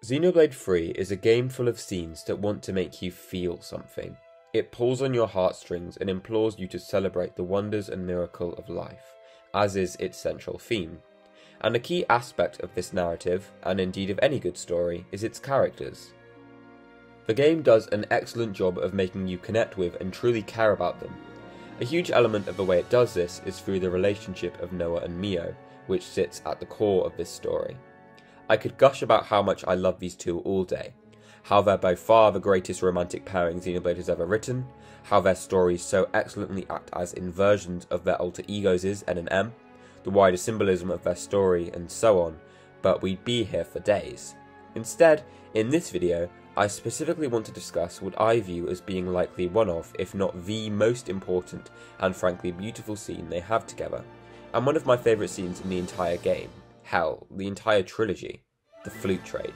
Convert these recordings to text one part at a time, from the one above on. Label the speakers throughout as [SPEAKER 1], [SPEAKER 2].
[SPEAKER 1] Xenoblade 3 is a game full of scenes that want to make you feel something. It pulls on your heartstrings and implores you to celebrate the wonders and miracle of life, as is its central theme. And a key aspect of this narrative, and indeed of any good story, is its characters. The game does an excellent job of making you connect with and truly care about them. A huge element of the way it does this is through the relationship of Noah and Mio, which sits at the core of this story. I could gush about how much I love these two all day, how they're by far the greatest romantic pairing Xenoblade has ever written, how their stories so excellently act as inversions of their alter egos N and M, the wider symbolism of their story, and so on, but we'd be here for days. Instead, in this video, I specifically want to discuss what I view as being likely one of, if not the most important and frankly beautiful scene they have together, and one of my favourite scenes in the entire game. Hell, the entire trilogy, the Flute trade.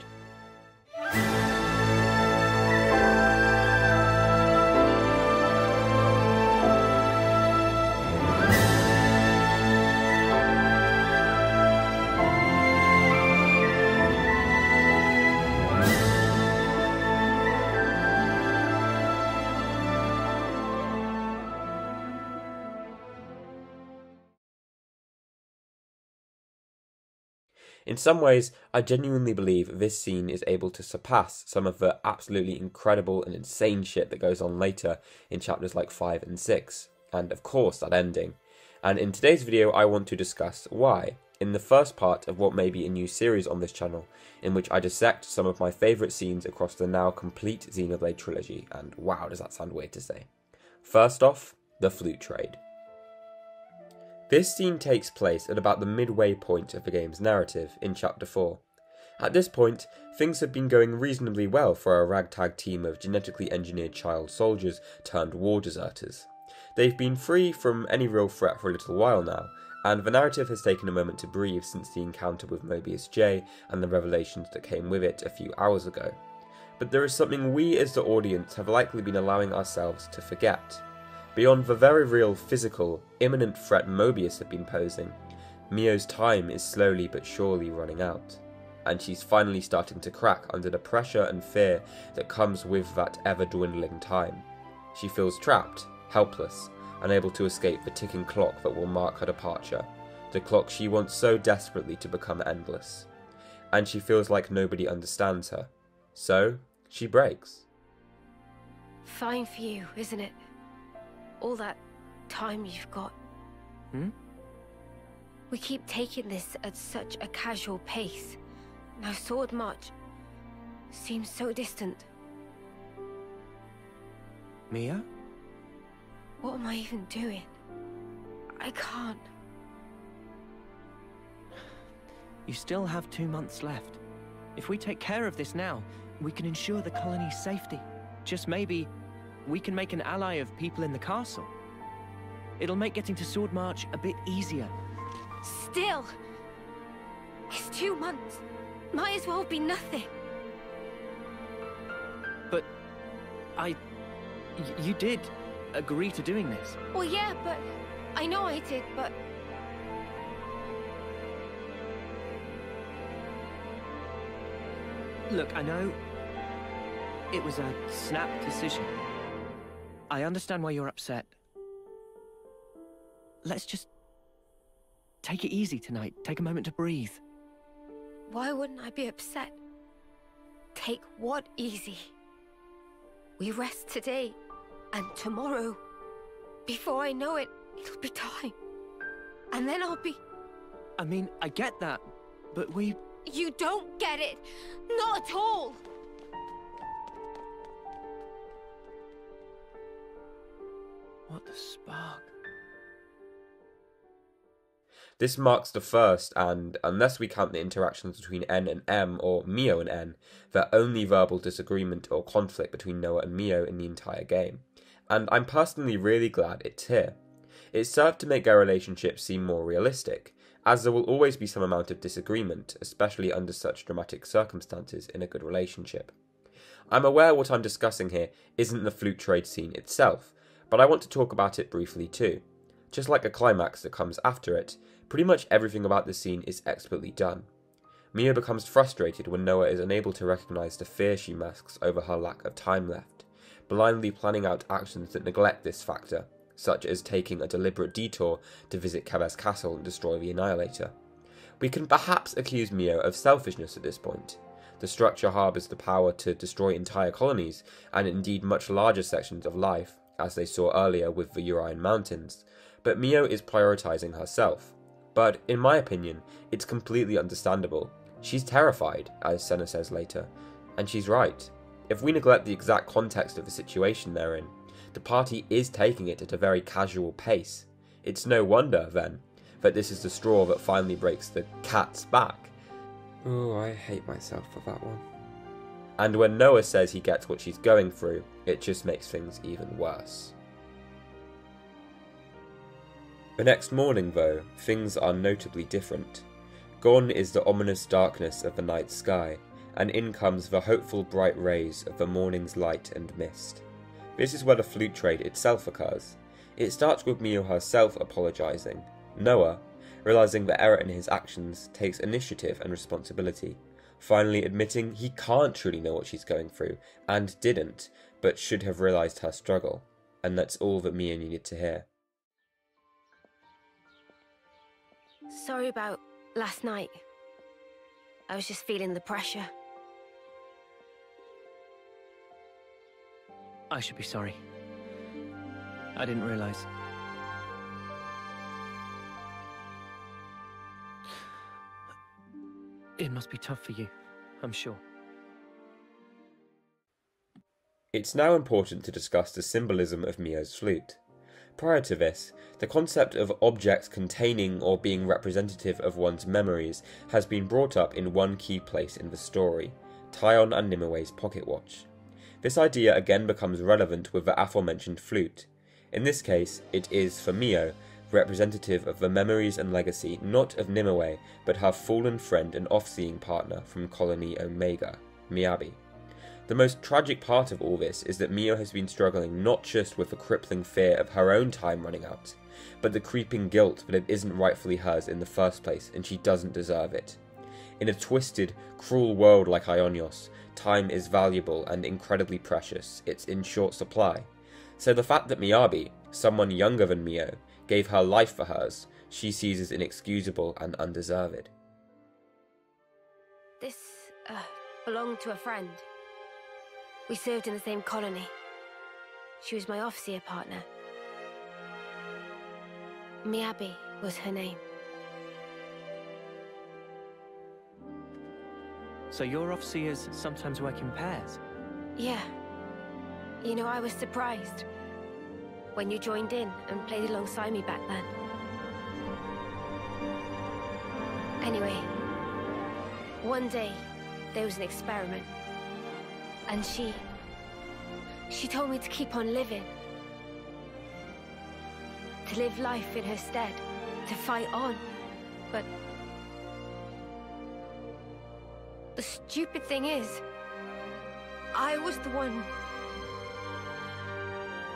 [SPEAKER 1] In some ways, I genuinely believe this scene is able to surpass some of the absolutely incredible and insane shit that goes on later in chapters like 5 and 6, and of course that ending. And in today's video I want to discuss why, in the first part of what may be a new series on this channel, in which I dissect some of my favourite scenes across the now complete Xenoblade trilogy, and wow does that sound weird to say. First off, the Flute trade. This scene takes place at about the midway point of the game's narrative, in Chapter 4. At this point, things have been going reasonably well for a ragtag team of genetically engineered child soldiers turned war deserters. They've been free from any real threat for a little while now, and the narrative has taken a moment to breathe since the encounter with Mobius J and the revelations that came with it a few hours ago. But there is something we as the audience have likely been allowing ourselves to forget. Beyond the very real physical, imminent threat Mobius had been posing, Mio's time is slowly but surely running out, and she's finally starting to crack under the pressure and fear that comes with that ever-dwindling time. She feels trapped, helpless, unable to escape the ticking clock that will mark her departure, the clock she wants so desperately to become endless. And she feels like nobody understands her. So, she breaks.
[SPEAKER 2] Fine for you, isn't it? All that time you've got. We keep taking this at such a casual pace. Now Sword March seems so distant.
[SPEAKER 3] Mia?
[SPEAKER 2] What am I even doing? I can't.
[SPEAKER 3] You still have 2 months left. If we take care of this now, we can ensure the colony's safety. Just maybe we can make an ally of people in the castle. It'll make getting to Sword March a bit easier.
[SPEAKER 2] Still! It's 2 months. Might as well be nothing.
[SPEAKER 3] But you did agree to doing this.
[SPEAKER 2] Well, yeah, but I know I did, but
[SPEAKER 3] Look, I know it was a snap decision. I understand why you're upset. Let's just take it easy tonight. Take a moment to breathe.
[SPEAKER 2] why wouldn't I be upset? Take what easy? We rest today, and tomorrow, before I know it, it'll be time. And then I'll be...
[SPEAKER 3] I mean, I get that, but we...
[SPEAKER 2] You don't get it! Not at all!
[SPEAKER 3] What the spark?
[SPEAKER 1] This marks the first and, unless we count the interactions between N and M, or Mio and N, the only verbal disagreement or conflict between Noah and Mio in the entire game. And I'm personally really glad it's here. It served to make their relationship seem more realistic, as there will always be some amount of disagreement, especially under such dramatic circumstances in a good relationship. I'm aware what I'm discussing here isn't the flute trade scene itself, but I want to talk about it briefly too. Just like a climax that comes after it, pretty much everything about this scene is expertly done. Mio becomes frustrated when Noah is unable to recognize the fear she masks over her lack of time left, blindly planning out actions that neglect this factor, such as taking a deliberate detour to visit Kabez's castle and destroy the Annihilator. We can perhaps accuse Mio of selfishness at this point. The structure harbours the power to destroy entire colonies, and indeed much larger sections of life, as they saw earlier with the Urian Mountains, but Mio is prioritising herself. But, in my opinion, it's completely understandable. She's terrified, as Senna says later, and she's right. If we neglect the exact context of the situation they're in, the party is taking it at a very casual pace. It's no wonder, then, that this is the straw that finally breaks the cat's back. Oh, I hate myself for that one. And when Noah says he gets what she's going through, it just makes things even worse. The next morning, though, things are notably different. Gone is the ominous darkness of the night sky, and in comes the hopeful bright rays of the morning's light and mist. This is where the flute trade itself occurs. It starts with Mio herself apologising. Noah, realising the error in his actions, takes initiative and responsibility, finally admitting he can't truly know what she's going through, and didn't, but should have realised her struggle, and that's all that Mio needed to hear.
[SPEAKER 2] Sorry about last night. I was just feeling the pressure.
[SPEAKER 3] I should be sorry. I didn't realize. It must be tough for you, I'm sure.
[SPEAKER 1] It's now important to discuss the symbolism of Mio's flute. Prior to this, the concept of objects containing or being representative of one's memories has been brought up in one key place in the story, Taion and Nimue's pocket watch. This idea again becomes relevant with the aforementioned flute. In this case, it is, for Mio, representative of the memories and legacy not of Nimue, but her fallen friend and off-seeing partner from Colony Omega, Miyabi. The most tragic part of all this is that Mio has been struggling not just with the crippling fear of her own time running out, but the creeping guilt that it isn't rightfully hers in the first place and she doesn't deserve it. In a twisted, cruel world like Ionios, time is valuable and incredibly precious, it's in short supply. So the fact that Miyabi, someone younger than Mio, gave her life for hers, she sees as inexcusable and undeserved.
[SPEAKER 2] This, belonged to a friend. We served in the same colony. She was my officer partner. Miyabi was her name.
[SPEAKER 3] So your officers sometimes work in pairs?
[SPEAKER 2] Yeah. You know, I was surprised when you joined in and played alongside me back then. Anyway, one day there was an experiment. And she told me to keep on living. To live life in her stead. To fight on. But the stupid thing is, I was the one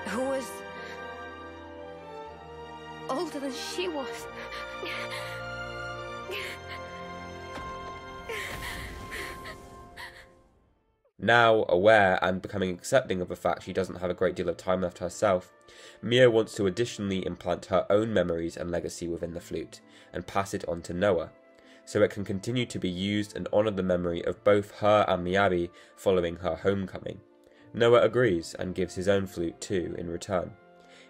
[SPEAKER 2] who was older than she was.
[SPEAKER 1] Now, aware and becoming accepting of the fact she doesn't have a great deal of time left herself, Mio wants to additionally implant her own memories and legacy within the flute, and pass it on to Noah, so it can continue to be used and honour the memory of both her and Miyabi following her homecoming. Noah agrees, and gives his own flute too in return.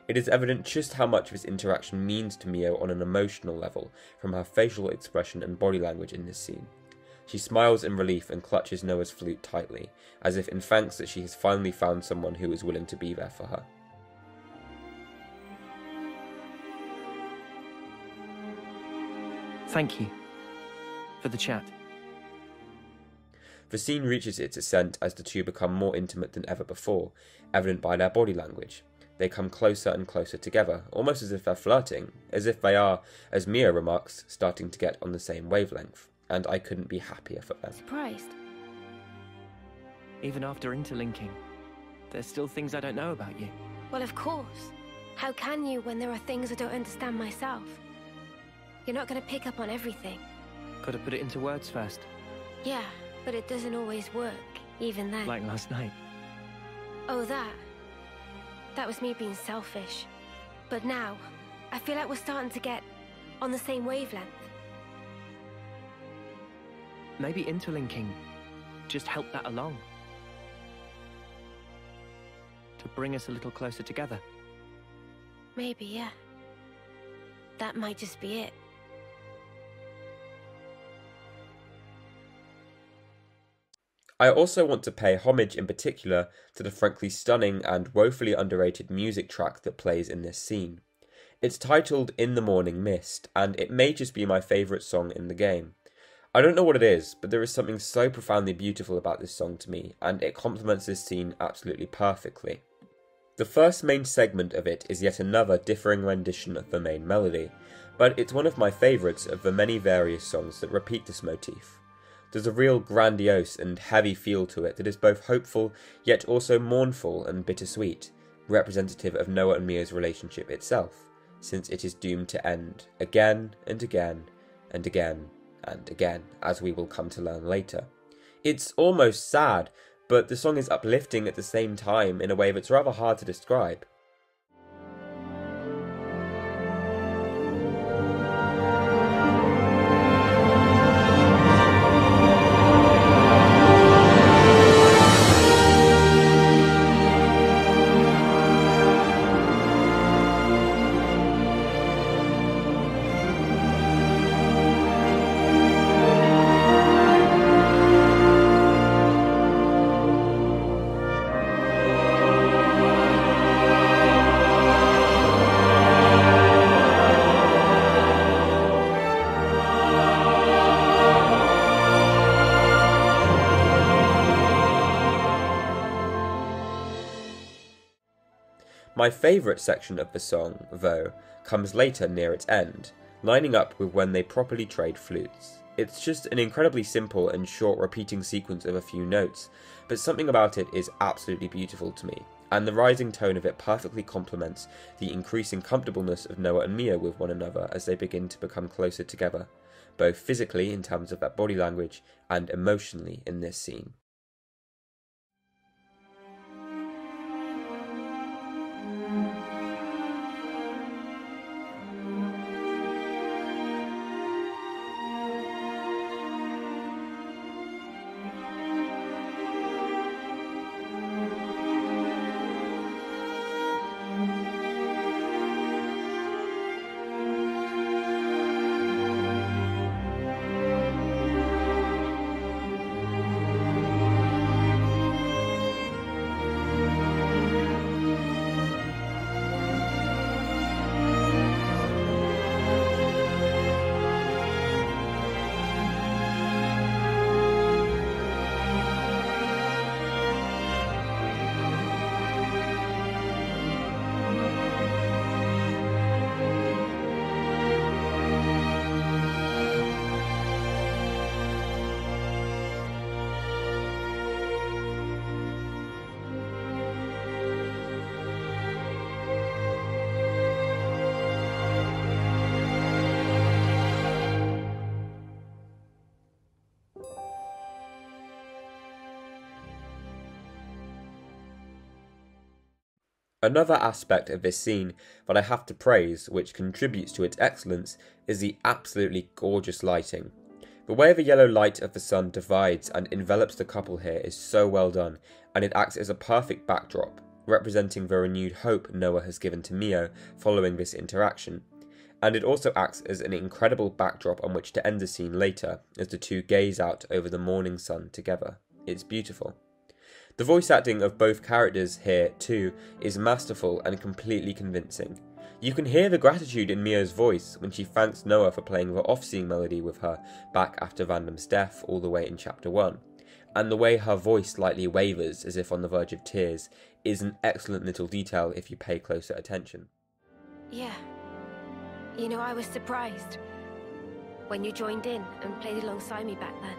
[SPEAKER 1] It is evident just how much this interaction means to Mio on an emotional level, from her facial expression and body language in this scene. She smiles in relief and clutches Noah's flute tightly, as if in thanks that she has finally found someone who is willing to be there for her.
[SPEAKER 3] Thank you for the chat.
[SPEAKER 1] The scene reaches its ascent as the two become more intimate than ever before, evident by their body language. They come closer and closer together, almost as if they're flirting, as if they are, as Mio remarks, starting to get on the same wavelength. And I couldn't be happier for them.
[SPEAKER 2] Surprised?
[SPEAKER 3] Even after interlinking, there's still things I don't know about you.
[SPEAKER 2] Well, of course. How can you when there are things I don't understand myself? You're not going to pick up on everything.
[SPEAKER 3] Gotta put it into words first.
[SPEAKER 2] Yeah, but it doesn't always work, even then.
[SPEAKER 3] Like last night.
[SPEAKER 2] Oh, that. That was me being selfish. But now, I feel like we're starting to get on the same wavelength.
[SPEAKER 3] Maybe interlinking just helped that along. To bring us a little closer together.
[SPEAKER 2] Maybe, yeah. That might just be it.
[SPEAKER 1] I also want to pay homage in particular to the frankly stunning and woefully underrated music track that plays in this scene. It's titled In the Morning Mist, and it may just be my favourite song in the game. I don't know what it is, but there is something so profoundly beautiful about this song to me, and it complements this scene absolutely perfectly. The first main segment of it is yet another differing rendition of the main melody, but it's one of my favourites of the many various songs that repeat this motif. There's a real grandiose and heavy feel to it that is both hopeful, yet also mournful and bittersweet, representative of Noah and Mia's relationship itself, since it is doomed to end again and again and again and again, as we will come to learn later. It's almost sad, but the song is uplifting at the same time in a way that's rather hard to describe. My favourite section of the song, though, comes later near its end, lining up with when they properly trade flutes. It's just an incredibly simple and short repeating sequence of a few notes, but something about it is absolutely beautiful to me, and the rising tone of it perfectly complements the increasing comfortableness of Noah and Mia with one another as they begin to become closer together, both physically in terms of their body language and emotionally in this scene. Another aspect of this scene that I have to praise, which contributes to its excellence, is the absolutely gorgeous lighting. The way the yellow light of the sun divides and envelops the couple here is so well done, and it acts as a perfect backdrop, representing the renewed hope Noah has given to Mio following this interaction. And it also acts as an incredible backdrop on which to end the scene later, as the two gaze out over the morning sun together. It's beautiful. The voice acting of both characters here, too, is masterful and completely convincing. You can hear the gratitude in Mio's voice when she thanks Noah for playing the off-scene melody with her back after Vandam's death all the way in Chapter 1. And the way her voice slightly wavers as if on the verge of tears is an excellent little detail if you pay closer attention.
[SPEAKER 2] Yeah. You know, I was surprised when you joined in and played alongside me back then.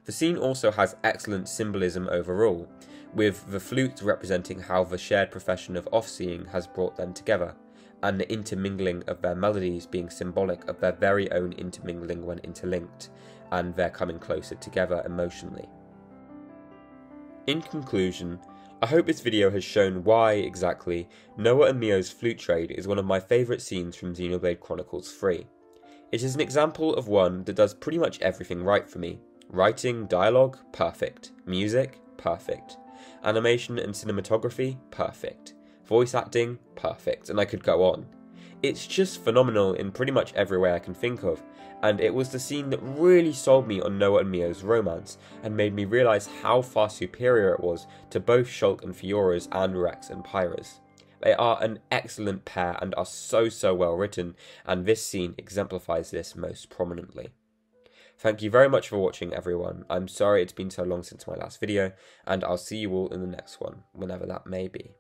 [SPEAKER 1] The scene also has excellent symbolism overall, with the flute representing how the shared profession of off-seeing has brought them together, and the intermingling of their melodies being symbolic of their very own intermingling when interlinked, and their coming closer together emotionally. In conclusion, I hope this video has shown why, exactly, Noah and Mio's flute trade is one of my favourite scenes from Xenoblade Chronicles 3. It is an example of one that does pretty much everything right for me. Writing, dialogue, perfect. Music, perfect. Animation and cinematography, perfect. Voice acting, perfect, and I could go on. It's just phenomenal in pretty much every way I can think of, and it was the scene that really sold me on Noah and Mio's romance, and made me realise how far superior it was to both Shulk and Fiora's and Rex and Pyra's. They are an excellent pair and are so well written, and this scene exemplifies this most prominently. Thank you very much for watching, everyone. I'm sorry it's been so long since my last video, and I'll see you all in the next one, whenever that may be.